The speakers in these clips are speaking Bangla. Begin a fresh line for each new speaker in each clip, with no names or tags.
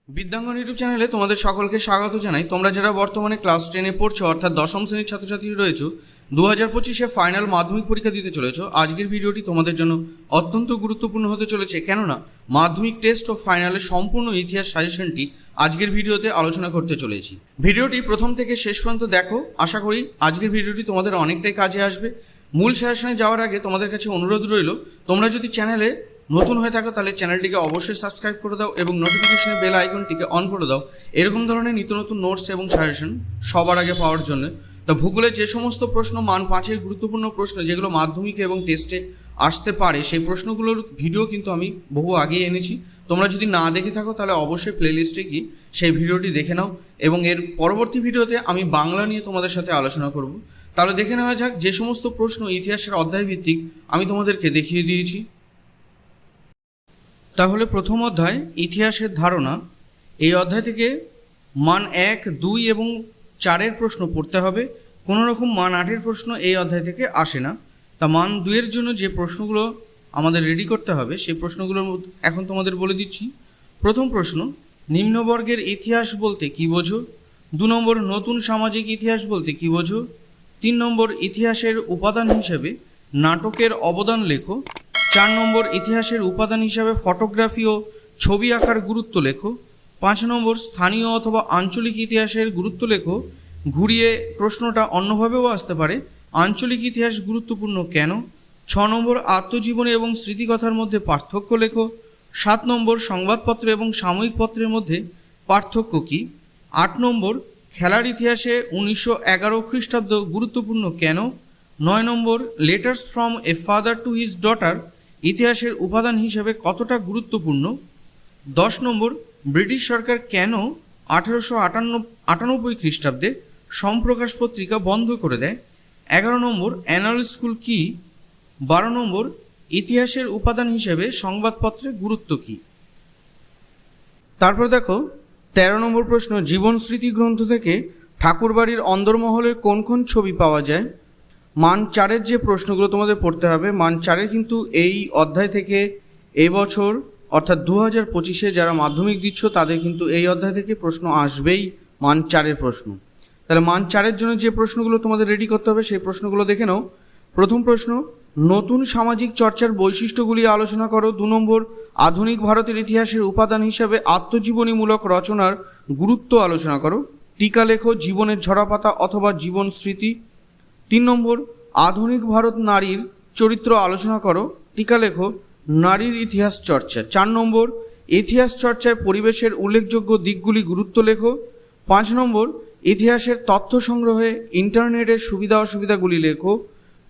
বিদ্যাঙ্গন ইউটিউব চ্যানেলে তোমাদের সকলকে স্বাগত জানাই। তোমরা যারা বর্তমানে ক্লাস 10-এ পড়ছো অর্থাৎ দশম শ্রেণীর ছাত্রছাত্রী রয়েছো, 2025-এ ফাইনাল মাধ্যমিক পরীক্ষা দিতে চলেছো, আজকের ভিডিওটি তোমাদের জন্য অত্যন্ত গুরুত্বপূর্ণ হতে চলেছে। কেননা মাধ্যমিক টেস্ট ও ফাইনালের সম্পূর্ণ ইতিহাস সাজেশনটি আজকের ভিডিওতে আলোচনা করতে চলেছি। ভিডিওটি প্রথম থেকে শেষ পর্যন্ত দেখো। আশা করি আজকের ভিডিওটি তোমাদের অনেকটাই কাজে আসবে। মূল সাজেশনে যাওয়ার আগে তোমাদের কাছে অনুরোধ রইল, তোমরা যদি চ্যানেলে নতুন হয়ে থাকো তাহলে চ্যানেলটিকে অবশ্যই সাবস্ক্রাইব করে দাও এবং নোটিফিকেশনের বেল আইকনটিকে অন করে দাও এরকম ধরনের নিত্য নতুন নোটস এবং সাজেশন সবার আগে পাওয়ার জন্য। তো ভূগোলের যে সমস্ত প্রশ্ন মান 5-এর গুরুত্বপূর্ণ প্রশ্ন যেগুলো মাধ্যমিকে এবং টেস্টে আসতে পারে, সেই প্রশ্নগুলোর ভিডিও কিন্তু আমি বহু আগেই এনেছি। তোমরা যদি না দেখে থাকো তাহলে অবশ্যই প্লেলিস্টে গিয়ে সেই ভিডিওটি দেখে নাও এবং এর পরবর্তী ভিডিওতে আমি বাংলা নিয়ে তোমাদের সাথে আলোচনা করব। তাহলে দেখে নেওয়া যাক যে সমস্ত প্রশ্ন ইতিহাসের অধ্যায় ভিত্তিক আমি তোমাদেরকে দেখিয়ে দিয়েছি। তাহলে প্রথম অধ্যায় ইতিহাসের ধারণা। এই অধ্যায় থেকে মান 1, 2 এবং 4-এর প্রশ্ন পড়তে হবে। কোনো রকম মান 8-এর প্রশ্ন এই অধ্যায় থেকে আসে না। তা মান 2-এর জন্য যে প্রশ্নগুলো আমাদের রেডি করতে হবে সেই প্রশ্নগুলোর এখন তোমাদের বলে দিচ্ছি। প্রথম প্রশ্ন, নিম্নবর্গের ইতিহাস বলতে কী বোঝো? 2 নম্বর, নতুন সামাজিক ইতিহাস বলতে কী বোঝো? 3 নম্বর, ইতিহাসের উপাদান হিসেবে নাটকের অবদান লেখো। 4 নম্বর, ইতিহাসের উপাদান হিসাবে ফটোগ্রাফি ও ছবি আঁকার গুরুত্ব লেখো। 5 নম্বর, স্থানীয় অথবা আঞ্চলিক ইতিহাসের গুরুত্ব লেখো। ঘুরিয়ে প্রশ্নটা অন্যভাবেও আসতে পারে, আঞ্চলিক ইতিহাস গুরুত্বপূর্ণ কেন? 6 নম্বর, আত্মজীবনী এবং স্মৃতিকথার মধ্যে পার্থক্য লেখো। 7 নম্বর, সংবাদপত্র এবং সাময়িক পত্রের মধ্যে পার্থক্য কী? 8 নম্বর, খেলার ইতিহাসে 1911 খ্রিস্টাব্দ গুরুত্বপূর্ণ কেন? 9 নম্বর, letters from a father to his daughter ইতিহাসের উপাদান হিসেবে কতটা গুরুত্বপূর্ণ? 10 নম্বর, ব্রিটিশ সরকার কেন 1898 খ্রিস্টাব্দে সম্প্রকাশ পত্রিকা বন্ধ করে দেয়? 11 নম্বর, অ্যানুয়াল স্কুল কি? 12 নম্বর, ইতিহাসের উপাদান হিসেবে সংবাদপত্রের গুরুত্ব কী? তারপর দেখো 13 নম্বর প্রশ্ন, জীবন স্মৃতি গ্রন্থ থেকে ঠাকুরবাড়ির অন্দরমহলের কোন কোন ছবি পাওয়া যায়? মান 4-এর যে প্রশ্নগুলো তোমাদের পড়তে হবে, মান 4-এর কিন্তু এই অধ্যায় থেকে এবছর অর্থাৎ 2025-এ যারা মাধ্যমিক দিচ্ছ তাদের কিন্তু এই অধ্যায় থেকে প্রশ্ন আসবেই, মান 4-এর প্রশ্ন। তাহলে মান 4-এর জন্য যে প্রশ্নগুলো তোমাদের রেডি করতে হবে সেই প্রশ্নগুলো দেখে নাও। প্রথম প্রশ্ন, নতুন সামাজিক চর্চার বৈশিষ্ট্যগুলি আলোচনা করো। 2 নম্বর, আধুনিক ভারতের ইতিহাসের উপাদান হিসাবে আত্মজীবনীমূলক রচনার গুরুত্ব আলোচনা করো। টিকা লেখো, জীবনের ঝরাপাতা অথবা জীবন স্মৃতি। 3 নম্বর, আধুনিক ভারত নারীর চরিত্র আলোচনা করো। টিকা লেখো, নারীর ইতিহাস চর্চা। 4 নম্বর, ইতিহাস চর্চায় পরিবেশের উল্লেখযোগ্য দিকগুলি গুরুত্ব লেখো। 5 নম্বর, ইতিহাসের তথ্য সংগ্রহে ইন্টারনেটের সুবিধা অসুবিধাগুলি লেখো।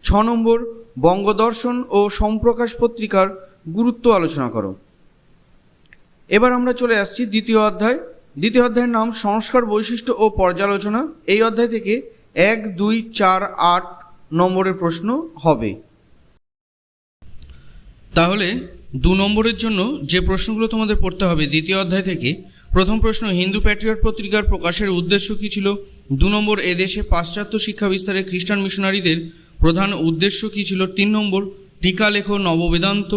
6 নম্বর, বঙ্গদর্শন ও সম্প্রকাশ পত্রিকার গুরুত্ব আলোচনা করো। এবার আমরা চলে আসছি দ্বিতীয় অধ্যায়। দ্বিতীয় অধ্যায়ের নাম সংস্কার বৈশিষ্ট্য ও পর্যালোচনা। এই অধ্যায় থেকে 1, 2, 4, 8 নম্বরের প্রশ্ন হবে। তাহলে 2 নম্বরের জন্য যে প্রশ্নগুলো তোমাদের পড়তে হবে দ্বিতীয় অধ্যায় থেকে, প্রথম প্রশ্ন, হিন্দু প্যাট্রিয়ট পত্রিকার প্রকাশের উদ্দেশ্য কী ছিল? 2 নম্বর, এদেশে পাশ্চাত্য শিক্ষা বিস্তারে খ্রিস্টান মিশনারিদের প্রধান উদ্দেশ্য কী ছিল? 3 নম্বর, টিকা লেখো নববেদান্ত।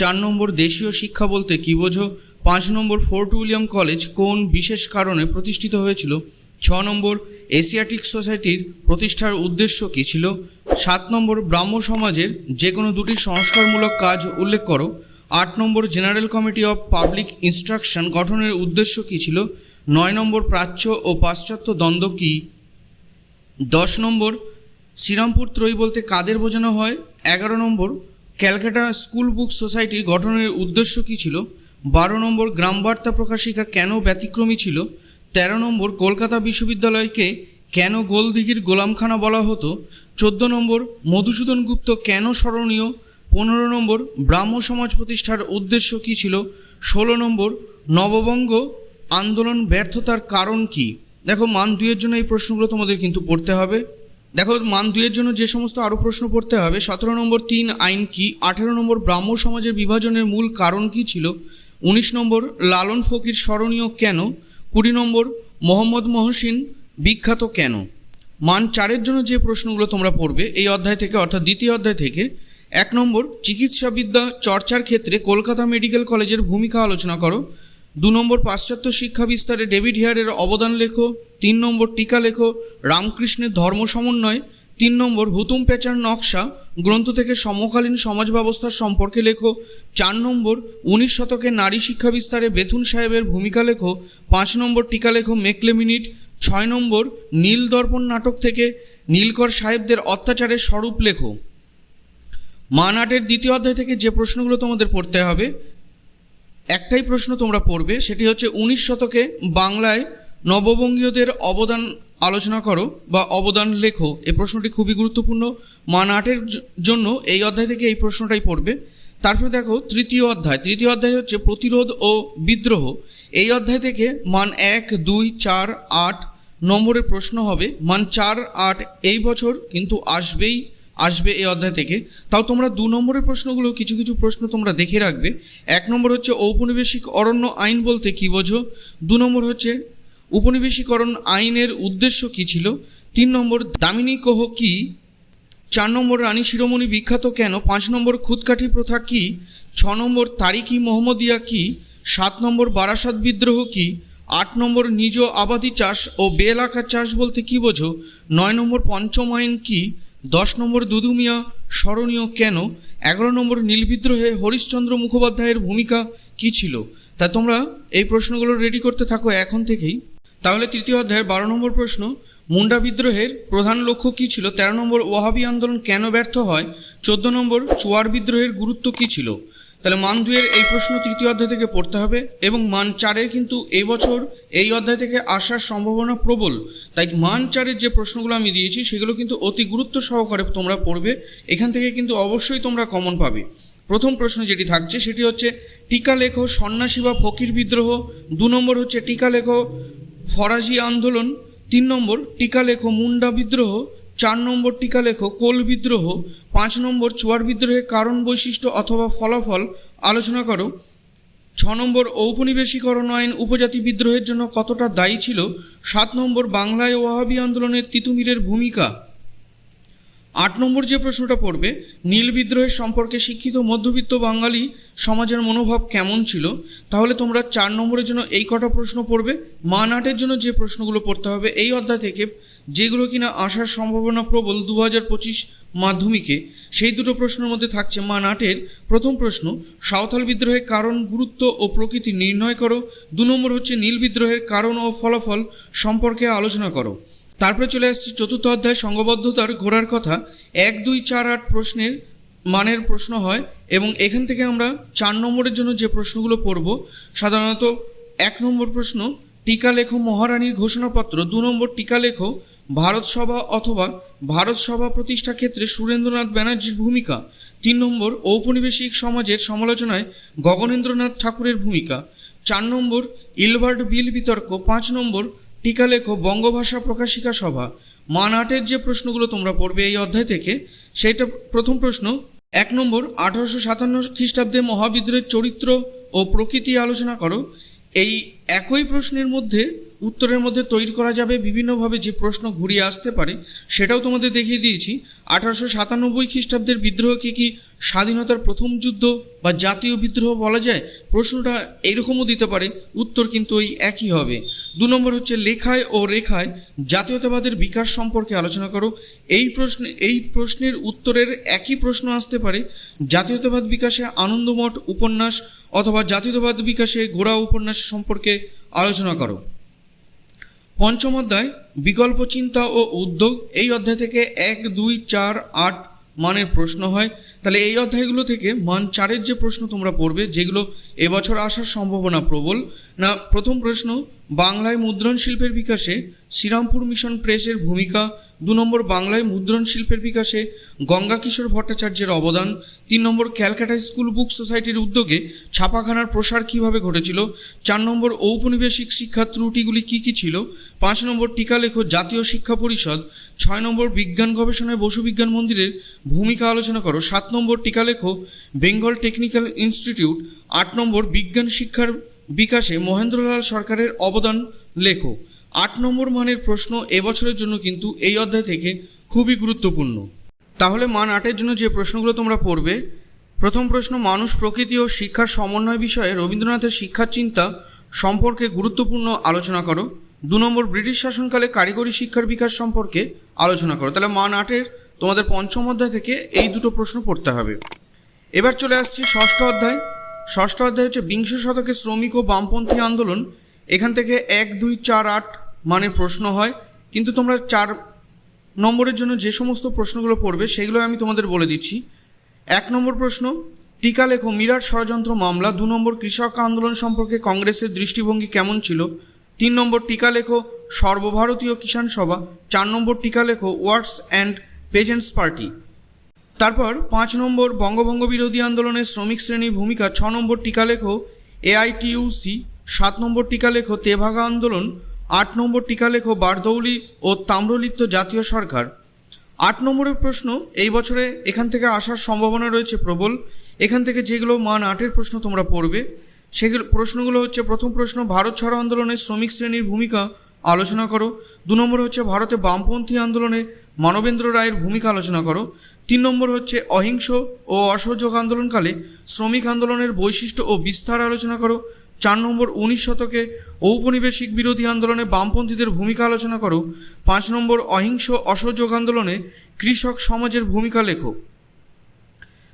4 নম্বর, দেশীয় শিক্ষা বলতে কী বোঝো? 5 নম্বর, ফোর্ট উইলিয়াম কলেজ কোন বিশেষ কারণে প্রতিষ্ঠিত হয়েছিল? 6 নম্বর, এশিয়াটিক সোসাইটির প্রতিষ্ঠার উদ্দেশ্য কী ছিল? 7 নম্বর, ব্রাহ্ম সমাজের যে কোনো 2টি সংস্কারমূলক কাজ উল্লেখ করো। 8 নম্বর, general committee of public instruction গঠনের উদ্দেশ্য কী ছিল? 9 নম্বর, প্রাচ্য ও পাশ্চাত্য দ্বন্দ্ব কী? 10 নম্বর, শ্রীরামপুর ত্রয়ী বলতে কাদের বোঝানো হয়? 11 নম্বর, ক্যালকাটা স্কুল বুক সোসাইটি গঠনের উদ্দেশ্য কী ছিল? 12 নম্বর, গ্রামবার্তা প্রকাশিকা কেন ব্যতিক্রমী ছিল? 13 নম্বর, কলকাতা বিশ্ববিদ্যালয়কে কেন গোলদিঘির গোলামখানা বলা হতো? 14 নম্বর, মধুসূদন গুপ্ত কেন স্মরণীয়? 15 নম্বর, ব্রাহ্ম সমাজ প্রতিষ্ঠার উদ্দেশ্য কী ছিল? 16 নম্বর, নববঙ্গ আন্দোলন ব্যর্থতার কারণ কী? দেখো মান 2-এর জন্য এই প্রশ্নগুলো তোমাদের কিন্তু পড়তে হবে। দেখো মান 2-এর জন্য যে সমস্ত আরও প্রশ্ন পড়তে হবে, 17 নম্বর, 3 আইন কী? 18 নম্বর, ব্রাহ্ম সমাজের বিভাজনের মূল কারণ কী ছিল? 19 নম্বর, লালন ফকির স্মরণীয় কেন? 20 নম্বর, মোহাম্মদ মহসিন বিখ্যাত কেন? মান 4-এর জন্য যে প্রশ্নগুলো তোমরা পড়বে এই অধ্যায় থেকে অর্থাৎ দ্বিতীয় অধ্যায় থেকে, 1 নম্বর, চিকিৎসাবিদ্যা চর্চার ক্ষেত্রে কলকাতা মেডিকেল কলেজের ভূমিকা আলোচনা করো। 2 নম্বর পাশ্চাত্য শিক্ষা বিস্তারে ডেভিড হিয়ারের অবদান লেখো। 3 নম্বর টিকা লেখো রামকৃষ্ণের ধর্ম সমন্বয়। 3 নম্বর হুতুম প্যাঁচার নকশা গ্রন্থ থেকে সমকালীন সমাজ ব্যবস্থার সম্পর্কে লেখো। 4 নম্বর 19 শতকে নারী শিক্ষা বিস্তারে বেথুন সাহেবের ভূমিকা লেখো। 5 নম্বর টিকা লেখো মেকলে মিনিট। 6 নম্বর নীল দর্পণ নাটক থেকে নীলকর সাহেবদের অত্যাচারের স্বরূপ লেখো। মা নাটের দ্বিতীয় অধ্যায় থেকে যে প্রশ্নগুলো তোমাদের পড়তে হবে, একটাই প্রশ্ন তোমরা পড়বে, সেটি হচ্ছে 19 শতকে বাংলায় নববঙ্গীয়দের অবদান আলোচনা করো বা অবদান লেখো। এই প্রশ্নটি খুবই গুরুত্বপূর্ণ। মা নাটের জন্য এই অধ্যায় থেকে এই প্রশ্নটাই পড়বে। তারপরে দেখো তৃতীয় অধ্যায় হচ্ছে প্রতিরোধ ও বিদ্রোহ। এই অধ্যায় থেকে মান 1, 2, 4, 8 নম্বরের প্রশ্ন হবে। মান 4, 8 এই বছর কিন্তু আসবে এই অধ্যায় থেকে। তাও তোমরা 2 নম্বরের প্রশ্নগুলো কিছু প্রশ্ন তোমরা দেখে রাখবে। 1 নম্বর হচ্ছে ঔপনিবেশিক অরণ্য আইন বলতে কী বোঝো। 2 নম্বর হচ্ছে উপনিবেশিকরণ আইনের উদ্দেশ্য কী ছিল। 3 নম্বর দামিনী কোহ কী। 4 নম্বর রানী শিরোমণি বিখ্যাত কেন। 5 নম্বর খুদকাঠি প্রথা কী। 6 নম্বর তারিকি মোহাম্মদিয়া কী। 7 নম্বর বারাসাত বিদ্রোহ কী। 8 নম্বর নিজ আবাদি চাষ ও বেএলাকা চাষ বলতে কী বোঝো। 9 নম্বর পঞ্চম আইন কী। 10 নম্বর দুদুমিয়া স্মরণীয় কেন। 11 নম্বর নীল বিদ্রোহে হরিশ্চন্দ্র মুখোপাধ্যায়ের ভূমিকা কী ছিল। তা তোমরা এই প্রশ্নগুলো রেডি করতে থাকো এখন থেকেই। তাহলে তৃতীয় অধ্যায়ের 12 নম্বর প্রশ্ন, মুন্ডা বিদ্রোহের প্রধান লক্ষ্য কী ছিল। 13 নম্বর ওয়াহাবি আন্দোলন কেন ব্যর্থ হয়। 14 নম্বর চুয়ার বিদ্রোহের গুরুত্ব কী ছিল। তাহলে মান 2-এর এই প্রশ্ন তৃতীয় অধ্যায় থেকে পড়তে হবে এবং মান 4-এর কিন্তু এই বছর এই অধ্যায় থেকে আসার সম্ভাবনা প্রবল। তাই মান 4-এর যে প্রশ্নগুলো আমি দিয়েছি সেগুলো কিন্তু অতি গুরুত্ব সহকারে তোমরা পড়বে। এখান থেকে কিন্তু অবশ্যই তোমরা কমন পাবে। প্রথম প্রশ্ন যেটি থাকছে সেটি হচ্ছে টিকা লেখো সন্ন্যাসী বা ফকির বিদ্রোহ। 2 নম্বর হচ্ছে টিকা লেখো ফরাজি আন্দোলন। 3 নম্বর টিকা লেখো মুন্ডা বিদ্রোহ। 4 নম্বর টিকা লেখো কোল বিদ্রোহ। 5 নম্বর চুয়ার বিদ্রোহের কারণ বৈশিষ্ট্য অথবা ফলাফল আলোচনা করো। 6 নম্বর ঔপনিবেশিকরণ আইন উপজাতি বিদ্রোহের জন্য কতটা দায়ী ছিল। 7 নম্বর বাংলায় ওয়াহাবি আন্দোলনের তিতুমিরের ভূমিকা। 8 নম্বর যে প্রশ্নটা পড়বে, নীল বিদ্রোহের সম্পর্কে শিক্ষিত মধ্যবিত্ত বাঙালি সমাজের মনোভাব কেমন ছিল। তাহলে তোমরা 4 নম্বরের জন্য এই কটা প্রশ্ন পড়বে। মান 8-এর জন্য যে প্রশ্নগুলো পড়তে হবে এই অধ্যায় থেকে, যেগুলো কিনা আসার সম্ভাবনা প্রবল 2025 মাধ্যমিকে, সেই দুটো প্রশ্নের মধ্যে থাকছে মান 8-এর প্রথম প্রশ্ন, সাঁওতাল বিদ্রোহের কারণ, গুরুত্ব ও প্রকৃতি নির্ণয় করো। 2 নম্বর হচ্ছে নীল বিদ্রোহের কারণ ও ফলাফল সম্পর্কে আলোচনা করো। তারপরে চলে আসছে চতুর্থ অধ্যায় সংঘবদ্ধতার ঘোড়ার কথা। 1, 2, 4, 8 প্রশ্নের মানের প্রশ্ন হয় এবং এখান থেকে আমরা 4 নম্বরের জন্য যে প্রশ্নগুলো পড়ব, সাধারণত 1 নম্বর প্রশ্ন টিকা লেখো মহারানীর ঘোষণাপত্র। 2 নম্বর টিকা লেখো ভারত সভা অথবা ভারত সভা প্রতিষ্ঠা ক্ষেত্রে সুরেন্দ্রনাথ ব্যানার্জির ভূমিকা। 3 নম্বর ঔপনিবেশিক সমাজের সমালোচনায় গগনেন্দ্রনাথ ঠাকুরের ভূমিকা। 4 নম্বর ইলবার্ট বিল বিতর্ক। 5 নম্বর টিকা লেখো বঙ্গভাষা প্রকাশিকা সভা। মান 8-এর যে প্রশ্নগুলো তোমরা পড়বে এই অধ্যায় থেকে, সেইটা প্রথম প্রশ্ন 1 নম্বর 1857 খ্রিস্টাব্দে মহাবিদ্রোহের চরিত্র ও প্রকৃতি আলোচনা করো। এই একই প্রশ্নের মধ্যে উত্তরের মধ্যে তৈরি করা যাবে বিভিন্নভাবে যে প্রশ্ন ঘুরিয়ে আসতে পারে, সেটাও তোমাদের দেখিয়ে দিয়েছি। 1897 খ্রিস্টাব্দের বিদ্রোহকে কি স্বাধীনতার প্রথম যুদ্ধ বা জাতীয় বিদ্রোহ বলা যায়। প্রশ্নটা এইরকমও দিতে পারে, উত্তর কিন্তু ওই একই হবে। 2 নম্বর হচ্ছে লেখায় ও রেখায় জাতীয়তাবাদের বিকাশ সম্পর্কে আলোচনা করো। এই প্রশ্নের উত্তরের একই প্রশ্ন আসতে পারে, জাতীয়তাবাদ বিকাশে আনন্দমঠ উপন্যাস অথবা জাতীয়তাবাদ বিকাশে গোড়া উপন্যাস সম্পর্কে আলোচনা করো। পঞ্চম অধ্যায় বিকল্প চিন্তা ও উদ্যোগ। এই অধ্যায় থেকে 1, 2, 4, 8 মানের প্রশ্ন হয়। তাহলে এই অধ্যায়গুলো থেকে মান 4-এর যে প্রশ্ন তোমরা পড়বে, যেগুলো এবছর আসার সম্ভাবনা প্রবল না। প্রথম প্রশ্ন বাংলায় মুদ্রণ শিল্পের বিকাশে শ্রীরামপুর মিশন প্রেসের ভূমিকা। 2 নম্বর বাংলায় মুদ্রণ শিল্পের বিকাশে গঙ্গা কিশোর ভট্টাচার্যের অবদান। 3 নম্বর ক্যালকাটা স্কুল বুক সোসাইটির উদ্যোগে ছাপাখানার প্রসার কীভাবে ঘটেছিল। 4 নম্বর ঔপনিবেশিক শিক্ষার ত্রুটিগুলি কী কী ছিল। 5 নম্বর টিকা লেখো জাতীয় শিক্ষা পরিষদ। 6 নম্বর বিজ্ঞান গবেষণায় বসু বিজ্ঞান মন্দিরের ভূমিকা আলোচনা করো। 7 নম্বর টিকা লেখো বেঙ্গল টেকনিক্যাল ইনস্টিটিউট। 8 নম্বর বিজ্ঞান শিক্ষার বিকাশে মহেন্দ্রলাল সরকারের অবদান লেখো। 8 নম্বর মানের প্রশ্ন এবছরের জন্য কিন্তু এই অধ্যায় থেকে খুবই গুরুত্বপূর্ণ। তাহলে মান 8-এর জন্য যে প্রশ্নগুলো তোমরা পড়বে, প্রথম প্রশ্ন মানুষ, প্রকৃতি ও শিক্ষার সমন্বয় বিষয়ে রবীন্দ্রনাথের শিক্ষার চিন্তা সম্পর্কে গুরুত্বপূর্ণ আলোচনা করো। 2 নম্বর ব্রিটিশ শাসনকালে কারিগরি শিক্ষার বিকাশ সম্পর্কে আলোচনা করো। তাহলে মান 8-এর তোমাদের পঞ্চম অধ্যায় থেকে এই দুটো প্রশ্ন পড়তে হবে। এবার চলে আসছি ষষ্ঠ অধ্যায়। ষষ্ঠ অধ্যায় হচ্ছে বিংশ শতকে শ্রমিক ও বামপন্থী আন্দোলন। এখান থেকে 1, 2, 4, 8 মানের প্রশ্ন হয়, কিন্তু তোমরা 4 নম্বরের জন্য যে সমস্ত প্রশ্নগুলো পড়বে সেগুলো আমি তোমাদের বলে দিচ্ছি। 1 নম্বর প্রশ্ন, টিকা লেখো মিরাট ষড়যন্ত্র মামলা। 2 নম্বর, কৃষক আন্দোলন সম্পর্কে কংগ্রেসের দৃষ্টিভঙ্গি কেমন ছিল। 3 নম্বর, টিকা লেখো সর্বভারতীয় কিষাণ সভা। 4 নম্বর, টিকা লেখো ওয়ার্কস অ্যান্ড পেজেন্টস পার্টি। তারপর 5 নম্বর, বঙ্গভঙ্গ বিরোধী আন্দোলনে শ্রমিক শ্রেণীর ভূমিকা। 6 নম্বর, টিকা লেখো AITUC। 7 নম্বর, টিকা লেখো তেভাগা আন্দোলন। 8 নম্বর, টিকা লেখো বারদৌলি ও তাম্রলিপ্ত জাতীয় সরকার। 8 নম্বরের প্রশ্ন এই বছরে এখান থেকে আসার সম্ভাবনা রয়েছে প্রবল। এখান থেকে যেগুলো মান 8-এর প্রশ্ন তোমরা পড়বে সেগুলো প্রশ্নগুলো হচ্ছে, প্রথম প্রশ্ন, ভারত ছাড়ো আন্দোলনে শ্রমিক শ্রেণীর ভূমিকা আলোচনা করো। 2 নম্বর হচ্ছে ভারতে বামপন্থী আন্দোলনে মানবেন্দ্র রায়ের ভূমিকা আলোচনা করো। 3 নম্বর হচ্ছে অহিংস ও অসহযোগ আন্দোলনকালে শ্রমিক আন্দোলনের বৈশিষ্ট্য ও বিস্তার আলোচনা করো। 4 নম্বর, 19 শতকে ঔপনিবেশিক বিরোধী আন্দোলনে বামপন্থীদের ভূমিকা আলোচনা করো। 5 নম্বর, অহিংস অসহযোগ আন্দোলনে কৃষক সমাজের ভূমিকা লেখো।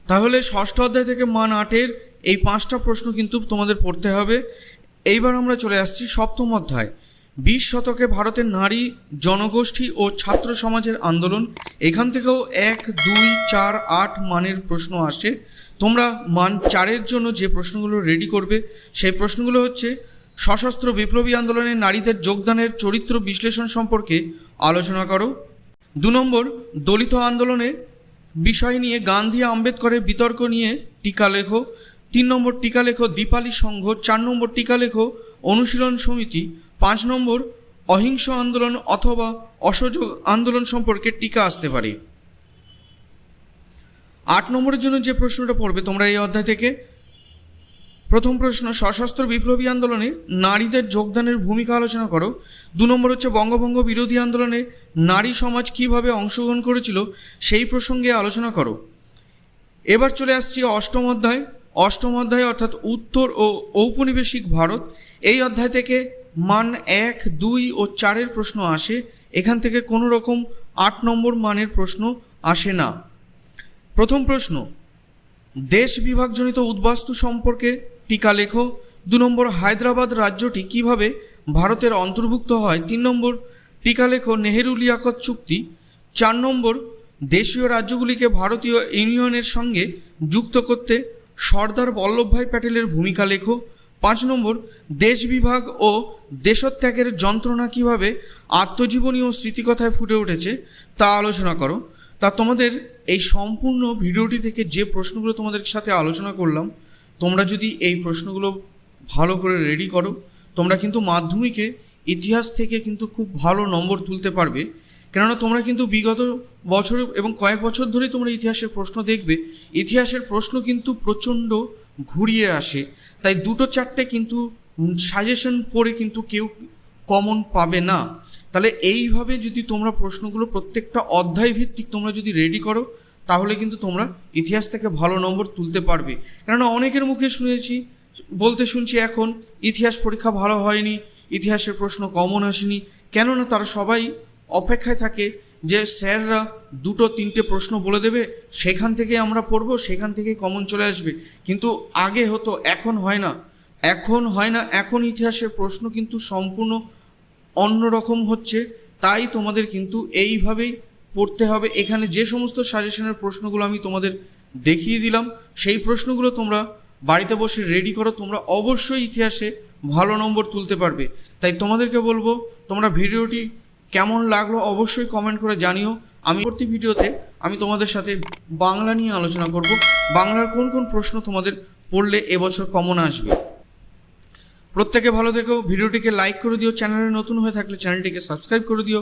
তাহলে ষষ্ঠ অধ্যায় থেকে মান 8-এর এই 5টা প্রশ্ন কিন্তু তোমাদের পড়তে হবে। এইবার আমরা চলে আসছি সপ্তম অধ্যায়। 20 শতকে ভারতের নারী জনগোষ্ঠী ও ছাত্র সমাজের আন্দোলন। এখান থেকেও 1, 2, 4, 8 মানের প্রশ্ন আসে। তোমরা মান 4-এর জন্য যে প্রশ্নগুলো রেডি করবে সেই প্রশ্নগুলো হচ্ছে, সশস্ত্র বিপ্লবী আন্দোলনে নারীদের যোগদানের চরিত্র বিশ্লেষণ সম্পর্কে আলোচনা করো। 2 নম্বর, দলিত আন্দোলনে বিষয় নিয়ে গান্ধী আম্বেদকরের বিতর্ক নিয়ে টিকা লেখো। 3 নম্বর, টিকা লেখো দীপালি সংঘ। 4 নম্বর, টিকা লেখো অনুশীলন সমিতি। 5 নম্বর, অহিংস আন্দোলন অথবা অসহযোগ আন্দোলন সম্পর্কে টিকা আসতে পারে। 8 নম্বরের জন্য যে প্রশ্নটা পড়বে তোমরা এই অধ্যায় থেকে, প্রথম প্রশ্ন, সশস্ত্র বিপ্লবী আন্দোলনে নারীদের যোগদানের ভূমিকা আলোচনা করো। 2 নম্বর হচ্ছে বঙ্গভঙ্গ বিরোধী আন্দোলনে নারী সমাজ কীভাবে অংশগ্রহণ করেছিল সেই প্রসঙ্গে আলোচনা করো। এবার চলে আসছি অষ্টম অধ্যায়। অষ্টম অধ্যায় অর্থাৎ উত্তর ও ঔপনিবেশিক ভারত। এই অধ্যায় থেকে মান 1, 2 ও 4-এর প্রশ্ন আসে। এখান থেকে কোনো রকম 8 নম্বর মানের প্রশ্ন আসে না। প্রথম প্রশ্ন, দেশ বিভাগজনিত উদ্বাস্তু সম্পর্কে টিকা লেখো। 2 নম্বর, হায়দ্রাবাদ রাজ্যটি কিভাবে ভারতের অন্তর্ভুক্ত হয়। 3 নম্বর, টিকা লেখো নেহেরু লিয়াকত চুক্তি। 4 নম্বর, দেশীয় রাজ্যগুলিকে ভারতীয় ইউনিয়নের সঙ্গে যুক্ত করতে সর্দার বল্লভভাই প্যাটেলের ভূমিকা লেখো। 5 নম্বর, দেশ বিভাগ ও দেশত্যাগের যন্ত্রণা কিভাবে আত্মজীবনী ও স্মৃতিকথায় ফুটে উঠেছে তা আলোচনা করো। তা তোমাদের এই সম্পূর্ণ ভিডিওটি থেকে যে প্রশ্নগুলো তোমাদের সাথে আলোচনা করলাম, তোমরা যদি এই প্রশ্নগুলো ভালো করে রেডি করো, তোমরা কিন্তু মাধ্যমিকে ইতিহাস থেকে কিন্তু খুব ভালো নম্বর তুলতে পারবে। কেননা তোমরা কিন্তু বিগত বছর এবং কয়েক বছর ধরেই তোমরা ইতিহাসের প্রশ্ন দেখবে, ইতিহাসের প্রশ্ন কিন্তু প্রচণ্ড ঘুরিয়ে আসে। তাই 2-4টে কিন্তু সাজেশন পড়ে কিন্তু কেউ কমন পাবে না। তাহলে এইভাবে যদি তোমরা প্রশ্নগুলো প্রত্যেকটা অধ্যায় ভিত্তিক তোমরা যদি রেডি করো, তাহলে কিন্তু তোমরা ইতিহাস থেকে ভালো নম্বর তুলতে পারবে। কেননা অনেকের মুখে শুনছি এখন ইতিহাস পরীক্ষা ভালো হয়নি, ইতিহাসের প্রশ্ন কমন আসেনি। কেননা তারা সবাই অপেক্ষায় থাকে যে স্যাররা 2-3টে প্রশ্ন বলে দেবে, সেখান থেকে আমরা পড়বো, সেখান থেকে কমন চলে আসবে। কিন্তু আগে হতো, এখন হয় না। এখন ইতিহাসের প্রশ্ন কিন্তু সম্পূর্ণ অন্যরকম হচ্ছে। তাই তোমাদের কিন্তু এইভাবেই পড়তে হবে। এখানে যে সমস্ত সাজেশনের প্রশ্নগুলো আমি তোমাদের দেখিয়ে দিলাম, সেই প্রশ্নগুলো তোমরা বাড়িতে বসে রেডি করো, তোমরা অবশ্যই ইতিহাসে ভালো নম্বর তুলতে পারবে। তাই তোমাদেরকে বলবো, তোমরা ভিডিওটি কেমন লাগলো অবশ্যই কমেন্ট করে জানিও। আমি পরবর্তী ভিডিওতে আমি তোমাদের সাথে বাংলা নিয়ে আলোচনা করব, বাংলার কোন কোন প্রশ্ন তোমাদের পড়লে এবছর কমন আসবে। প্রত্যেকে ভালো থেকো, ভিডিওটিকে লাইক করে দিও, চ্যানেলে নতুন হয়ে থাকলে চ্যানেলটিকে সাবস্ক্রাইব করে দিও।